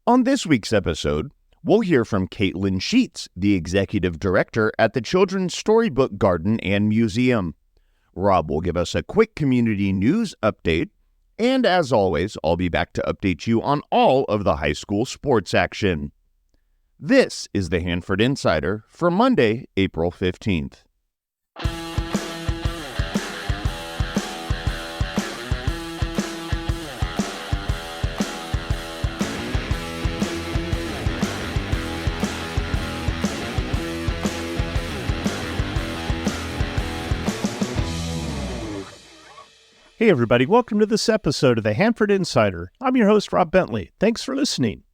On this week's episode, we'll hear from Kaitlin Sheets, the executive director at the Children's Storybook Garden and Museum. Rob will give us a quick community news update, and as always, I'll be back to update you on all of the high school sports action. This is the Hanford Insider for Monday, April 15th. Hey everybody, welcome to this episode of the Hanford Insider. I'm your host, Rob Bentley. Thanks for listening.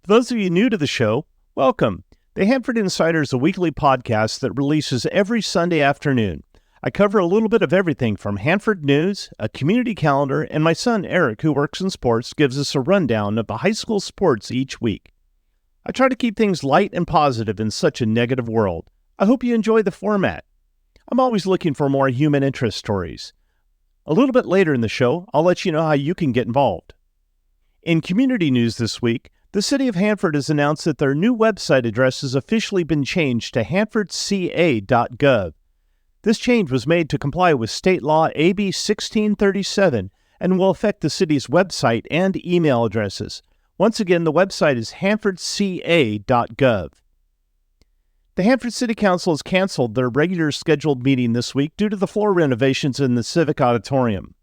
For those of you new to the show, welcome. The Hanford Insider is a weekly podcast that releases every Sunday afternoon. I cover a little bit of everything from Hanford news, a community calendar, and my son Eric, who works in sports, gives us a rundown of the high school sports each week. I try to keep things light and positive in such a negative world. I hope you enjoy the format. I'm always looking for more human interest stories. A little bit later in the show, I'll let you know how you can get involved. In community news this week, the City of Hanford has announced that their new website address has officially been changed to hanfordca.gov. This change was made to comply with State Law AB 1637 and will affect the city's website and email addresses. Once again, the website is hanfordca.gov. The Hanford City Council has canceled their regular scheduled meeting this week due to the floor renovations in the Civic Auditorium.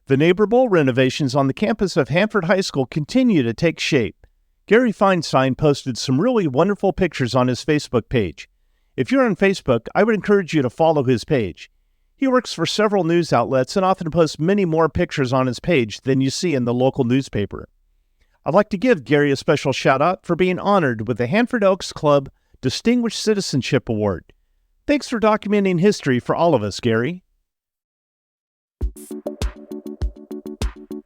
The Neighbor Bowl renovations on the campus of Hanford High School continue to take shape. Gary Feinstein posted some really wonderful pictures on his Facebook page. If you're on Facebook, I would encourage you to follow his page. He works for several news outlets and often posts many more pictures on his page than you see in the local newspaper. I'd like to give Gary a special shout out for being honored with the Hanford Elks Club Distinguished Citizenship Award. Thanks for documenting history for all of us, Gary.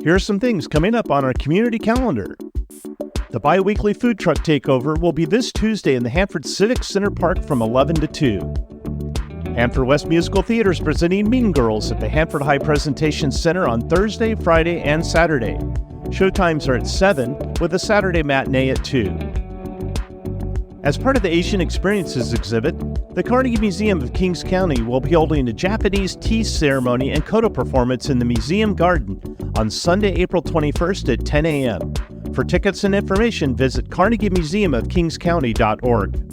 Here are some things coming up on our community calendar. The bi-weekly food truck takeover will be this Tuesday in the Hanford Civic Center Park from 11 to 2. Hanford West Musical Theater is presenting Mean Girls at the Hanford High Presentation Center on Thursday, Friday, and Saturday. Showtimes are at 7, with a Saturday matinee at 2. As part of the Asian Experiences exhibit, the Carnegie Museum of Kings County will be holding a Japanese tea ceremony and koto performance in the museum garden on Sunday, April 21st at 10 a.m. For tickets and information, visit carnegiemuseumofkingscounty.org.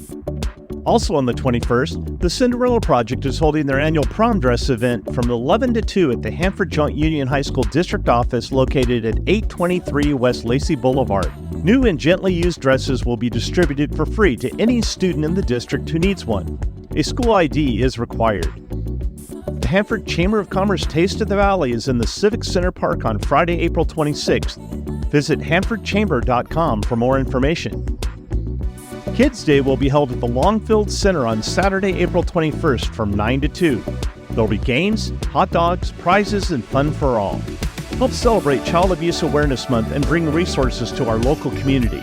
Also on the 21st, the Cinderella Project is holding their annual prom dress event from 11 to 2 at the Hanford Joint Union High School District Office located at 823 West Lacey Boulevard. New and gently used dresses will be distributed for free to any student in the district who needs one. A school ID is required. The Hanford Chamber of Commerce Taste of the Valley is in the Civic Center Park on Friday, April 26th. Visit hanfordchamber.com for more information. Kids Day will be held at the Longfield Center on Saturday, April 21st from 9 to 2. There'll be games, hot dogs, prizes, and fun for all. Help celebrate Child Abuse Awareness Month and bring resources to our local community.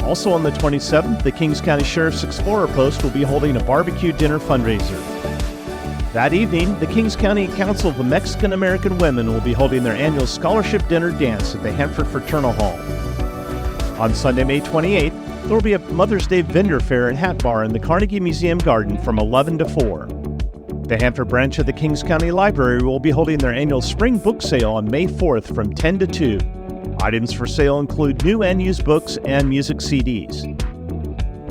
Also on the 27th, the Kings County Sheriff's Explorer Post will be holding a barbecue dinner fundraiser. That evening, the Kings County Council of Mexican American Women will be holding their annual Scholarship Dinner Dance at the Hanford Fraternal Hall. On Sunday, May 28th, there will be a Mother's Day vendor fair and hat bar in the Carnegie Museum Garden from 11 to 4. The Hanford branch of the Kings County Library will be holding their annual spring book sale on May 4th from 10 to 2. Items for sale include new and used books and music CDs.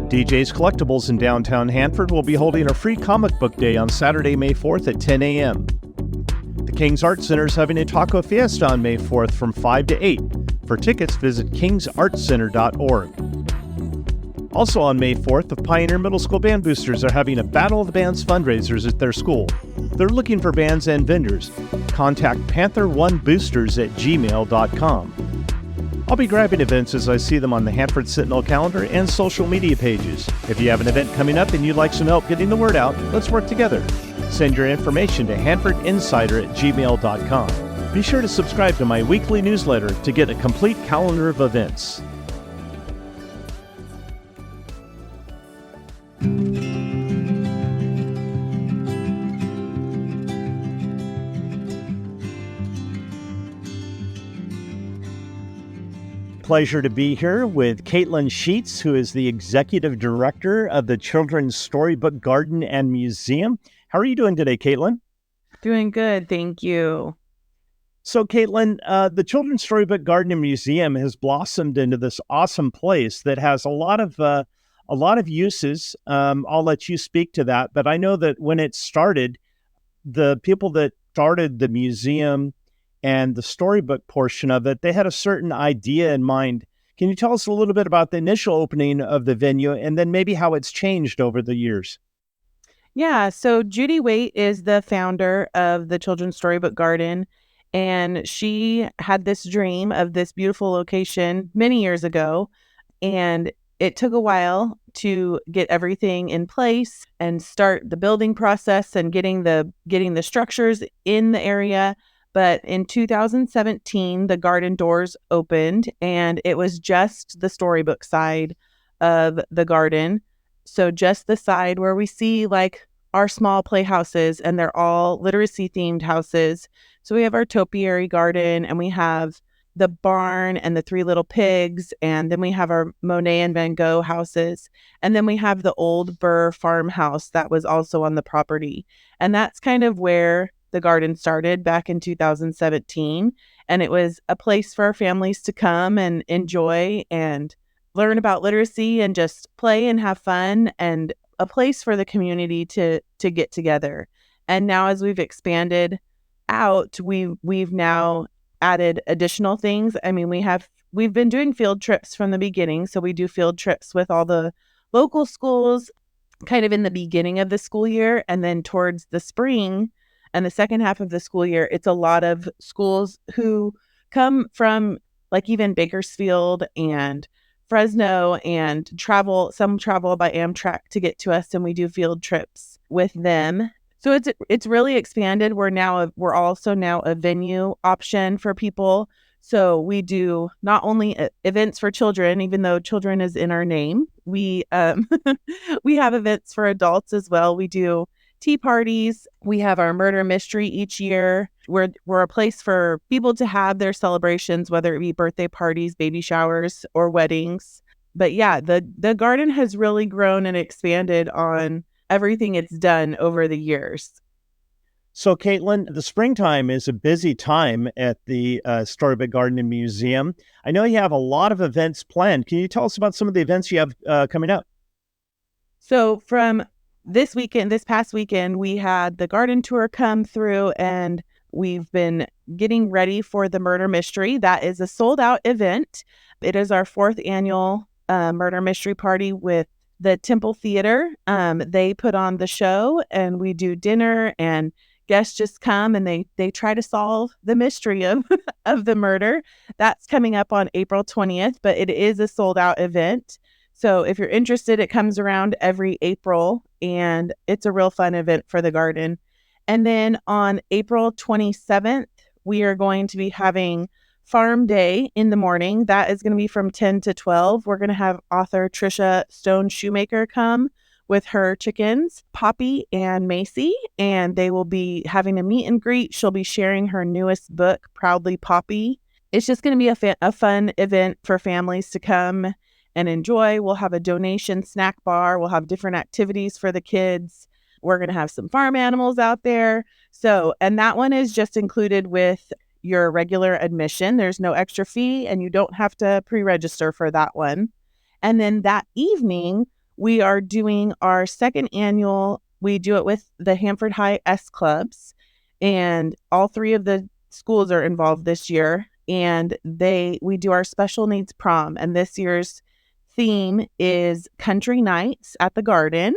DJ's Collectibles in downtown Hanford will be holding a free comic book day on Saturday, May 4th at 10 a.m. The Kings Art Center is having a taco fiesta on May 4th from 5 to 8. For tickets, visit kingsartcenter.org. Also on May 4th, the Pioneer Middle School Band Boosters are having a Battle of the Bands fundraisers at their school. They're looking for bands and vendors. Contact panther1boosters@gmail.com. I'll be grabbing events as I see them on the Hanford Sentinel calendar and social media pages. If you have an event coming up and you'd like some help getting the word out, let's work together. Send your information to hanfordinsider@gmail.com. Be sure to subscribe to my weekly newsletter to get a complete calendar of events. pleasure to be here with Kaitlin Sheets, who is the Executive Director of the Children's Storybook Garden and Museum. How are you doing today, Kaitlin? Doing good, thank you. So, Kaitlin, the Children's Storybook Garden and Museum has blossomed into this awesome place that has a lot of uses. I'll let you speak to that, but I know that when it started, the people that started the museum and the storybook portion of it, they had a certain idea in mind. Can you tell us a little bit about the initial opening of the venue and then maybe how it's changed over the years? Yeah, so Judy Waite is the founder of the Children's Storybook Garden, and she had this dream of this beautiful location many years ago, and it took a while to get everything in place and start the building process and getting the structures in the area. But in 2017, the garden doors opened, and it was just the storybook side of the garden. So just the side where we see like our small playhouses, and they're all literacy themed houses. So we have our topiary garden, and we have the barn and the three little pigs, and then we have our Monet and Van Gogh houses, and then we have the old Burr farmhouse that was also on the property. And that's kind of where the garden started back in 2017, and it was a place for our families to come and enjoy and learn about literacy and just play and have fun, and a place for the community to get together. And now as we've expanded out, we've now added additional things. I mean, we've been doing field trips from the beginning. So we do field trips with all the local schools kind of in the beginning of the school year, and then towards the spring and the second half of the school year, it's a lot of schools who come from like even Bakersfield and Fresno and some travel by Amtrak to get to us, and we do field trips with them. So it's really expanded. We're also now a venue option for people. So we do not only events for children, even though children is in our name. We we have events for adults as well. We do tea parties. We have our murder mystery each year. We're a place for people to have their celebrations, whether it be birthday parties, baby showers, or weddings. But yeah, the garden has really grown and expanded on everything it's done over the years. So, Kaitlin, the springtime is a busy time at the Storybook Garden and Museum. I know you have a lot of events planned. Can you tell us about some of the events you have coming up? So from this past weekend, we had the garden tour come through, and we've been getting ready for the murder mystery. That is a sold out event. It is our fourth annual murder mystery party with the Temple Theater. They put on the show, and we do dinner, and guests just come and they try to solve the mystery of of the murder. That's coming up on April 20th, but it is a sold out event. So if you're interested, it comes around every April, and it's a real fun event for the garden. And then on April 27th, we are going to be having Farm Day in the morning. That is going to be from 10 to 12. We're going to have author Trisha Stone Shoemaker come with her chickens, Poppy and Macy, and they will be having a meet and greet. She'll be sharing her newest book, Proudly Poppy. It's just going to be a fun event for families to come and enjoy. We'll have a donation snack bar. We'll have different activities for the kids. We're going to have some farm animals out there. So, and that one is just included with your regular admission. There's no extra fee, and you don't have to pre-register for that one. And then that evening, we are doing our second annual. We do it with the Hanford High S clubs, and all three of the schools are involved this year. And we do our special needs prom, and this year's theme is Country Nights at the Garden.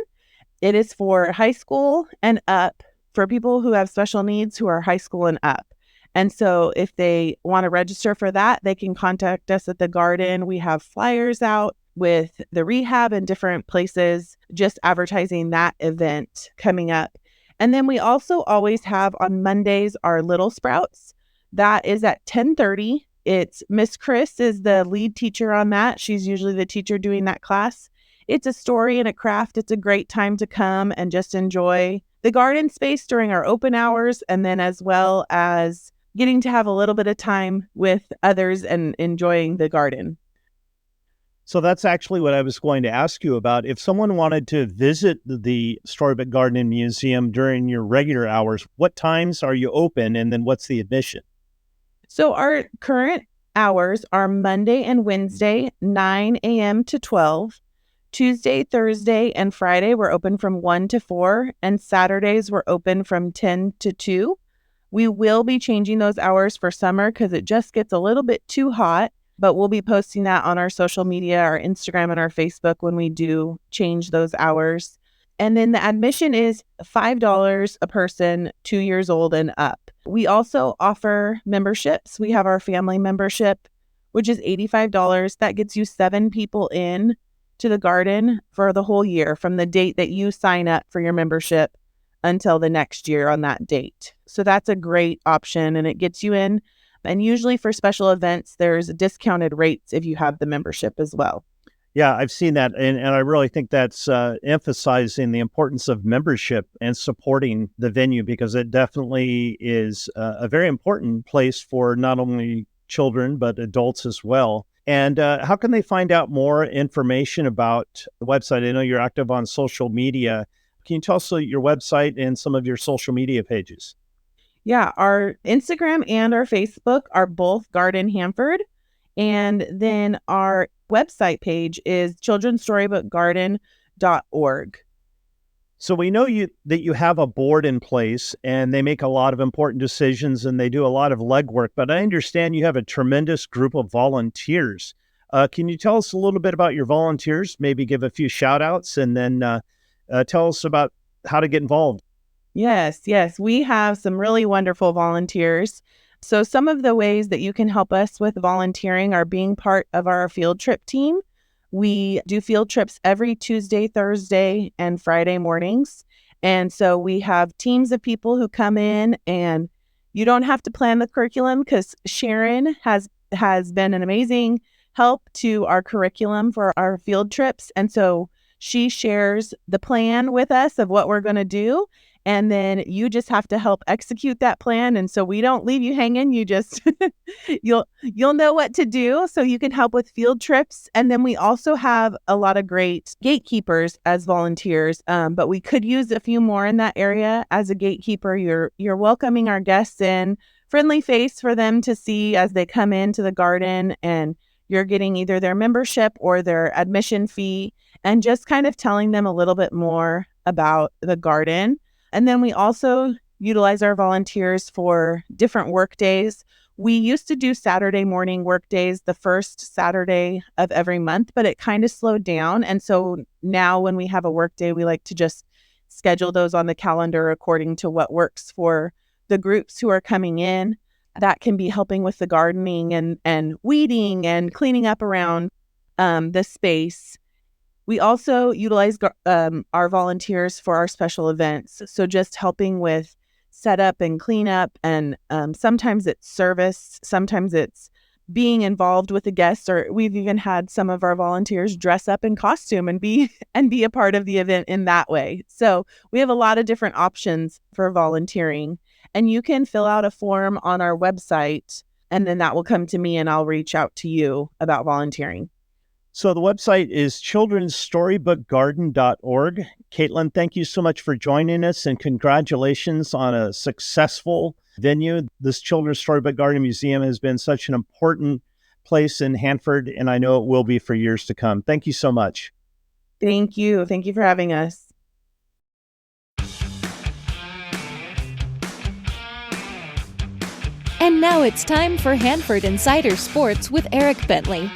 It is for high school and up, for people who have special needs who are high school and up. And so if they want to register for that, they can contact us at the garden. We have flyers out with the rehab and different places just advertising that event coming up. And then we also always have on Mondays our Little Sprouts. That is at 10:30. It's Miss Chris is the lead teacher on that. She's usually the teacher doing that class. It's a story and a craft. It's a great time to come and just enjoy the garden space during our open hours, and then as well as getting to have a little bit of time with others and enjoying the garden. So that's actually what I was going to ask you about. If someone wanted to visit the Storybook Garden and Museum during your regular hours, what times are you open, and then what's the admission? So our current hours are Monday and Wednesday, 9 a.m. to 12. Tuesday, Thursday, and Friday, we're open from 1 to 4, and Saturdays, we're open from 10 to 2. We will be changing those hours for summer because it just gets a little bit too hot, but we'll be posting that on our social media, our Instagram and our Facebook when we do change those hours. And then the admission is $5 a person, 2 years old and up. We also offer memberships. We have our family membership, which is $85. That gets you 7 people in to the garden for the whole year from the date that you sign up for your membership until the next year on that date. So that's a great option, and it gets you in. And usually for special events, there's discounted rates if you have the membership as well. Yeah, I've seen that. And I really think that's emphasizing the importance of membership and supporting the venue, because it definitely is a very important place for not only children, but adults as well. And how can they find out more information about the website? I know you're active on social media. Can you tell us your website and some of your social media pages? Yeah, our Instagram and our Facebook are both Garden Hanford. And then our website page is childrenstorybookgarden.org. So we know that you have a board in place, and they make a lot of important decisions, and they do a lot of legwork, but I understand you have a tremendous group of volunteers. Can you tell us a little bit about your volunteers, maybe give a few shout outs, and then tell us about how to get involved? Yes. We have some really wonderful volunteers. So some of the ways that you can help us with volunteering are being part of our field trip team. We do field trips every Tuesday, Thursday, and Friday mornings. And so we have teams of people who come in, and you don't have to plan the curriculum because Sharon has been an amazing help to our curriculum for our field trips. And so she shares the plan with us of what we're going to do. And then you just have to help execute that plan. And so we don't leave you hanging. You just, you'll know what to do. So you can help with field trips. And then we also have a lot of great gatekeepers as volunteers. But we could use a few more in that area. As a gatekeeper, you're welcoming our guests in, friendly face for them to see as they come into the garden. And you're getting either their membership or their admission fee, and just kind of telling them a little bit more about the garden. And then we also utilize our volunteers for different work days. We used to do Saturday morning work days the first Saturday of every month, but it kind of slowed down. And so now when we have a work day, we like to just schedule those on the calendar according to what works for the groups who are coming in. That can be helping with the gardening and weeding and cleaning up around the space. We also utilize our volunteers for our special events. So just helping with setup and cleanup, and sometimes it's service, sometimes it's being involved with the guests, or we've even had some of our volunteers dress up in costume and be a part of the event in that way. So we have a lot of different options for volunteering, and you can fill out a form on our website, and then that will come to me and I'll reach out to you about volunteering. So the website is childrenstorybookgarden.org. Kaitlin, thank you so much for joining us, and congratulations on a successful venue. This Children's Storybook Garden Museum has been such an important place in Hanford, and I know it will be for years to come. Thank you so much. Thank you. Thank you for having us. And now it's time for Hanford Insider Sports with Eric Bentley.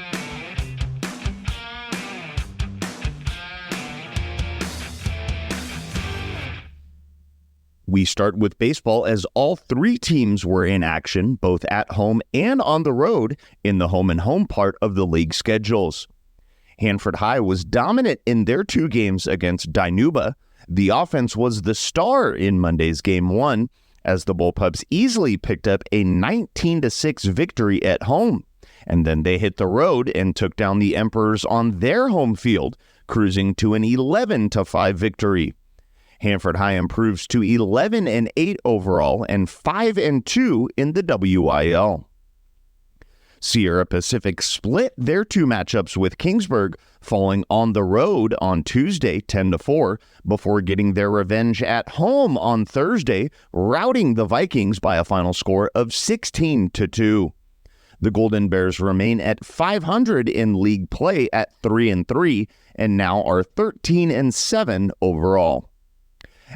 We start with baseball, as all three teams were in action, both at home and on the road, in the home and home part of the league schedules. Hanford High was dominant in their 2 games against Dinuba. The offense was the star in Monday's Game 1, as the Bullpups easily picked up a 19-6 victory at home. And then they hit the road and took down the Emperors on their home field, cruising to an 11-5 victory. Hanford High improves to 11-8 overall and 5-2 in the WIL. Sierra Pacific split their two matchups with Kingsburg, falling on the road on Tuesday 10-4 before getting their revenge at home on Thursday, routing the Vikings by a final score of 16-2. The Golden Bears remain at 500 in league play at 3-3 and now are 13-7 overall.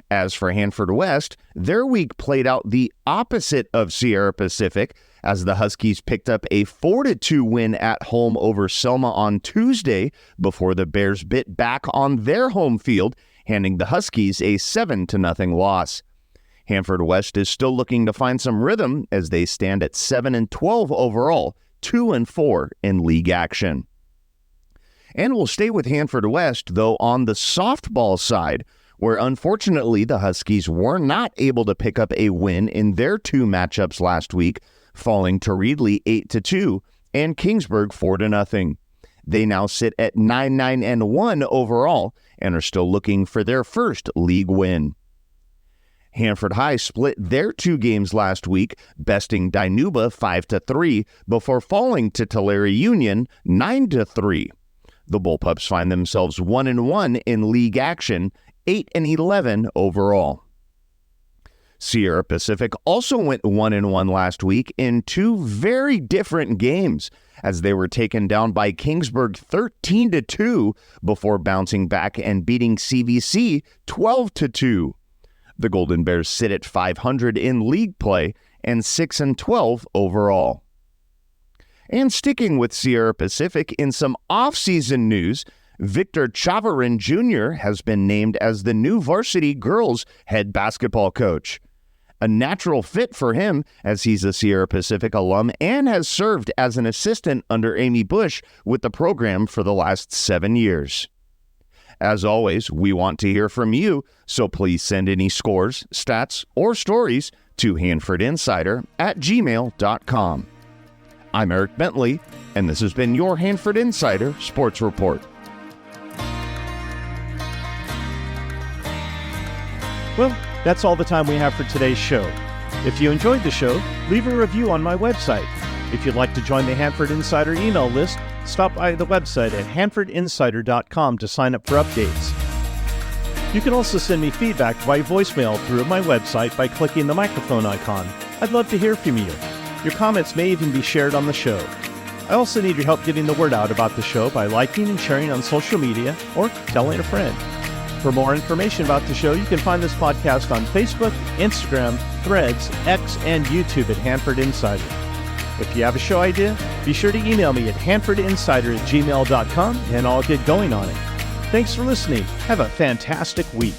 As for Hanford West, their week played out the opposite of Sierra Pacific as the Huskies picked up a 4-2 win at home over Selma on Tuesday before the Bears bit back on their home field, handing the Huskies a 7-0 loss. Hanford West is still looking to find some rhythm as they stand at 7-12 overall, 2-4 in league action. And we'll stay with Hanford West, though, on the softball side, where unfortunately the Huskies were not able to pick up a win in their two matchups last week, falling to Reedley 8-2 and Kingsburg 4-0. They now sit at 9-1 overall and are still looking for their first league win. Hanford High split their two games last week, besting Dinuba 5-3 before falling to Tulare Union 9-3. The Bullpups find themselves 1-1 in league action, 8-11 overall. Sierra Pacific also went 1-1 last week in two very different games as they were taken down by Kingsburg 13-2 before bouncing back and beating CVC 12-2. The Golden Bears sit at 500 in league play and 6-12 overall. And sticking with Sierra Pacific in some off-season news, Victor Chavarin Jr. has been named as the new varsity girls head basketball coach. A natural fit for him as he's a Sierra Pacific alum and has served as an assistant under Amy Bush with the program for the last 7 years. As always, we want to hear from you, so please send any scores, stats, or stories to hanfordinsider@gmail.com. I'm Eric Bentley, and this has been your Hanford Insider Sports Report. Well, that's all the time we have for today's show. If you enjoyed the show, leave a review on my website. If you'd like to join the Hanford Insider email list, stop by the website at hanfordinsider.com to sign up for updates. You can also send me feedback by voicemail through my website by clicking the microphone icon. I'd love to hear from you. Your comments may even be shared on the show. I also need your help getting the word out about the show by liking and sharing on social media or telling a friend. For more information about the show, you can find this podcast on Facebook, Instagram, Threads, X, and YouTube at Hanford Insider. If you have a show idea, be sure to email me at hanfordinsider@gmail.com and I'll get going on it. Thanks for listening. Have a fantastic week.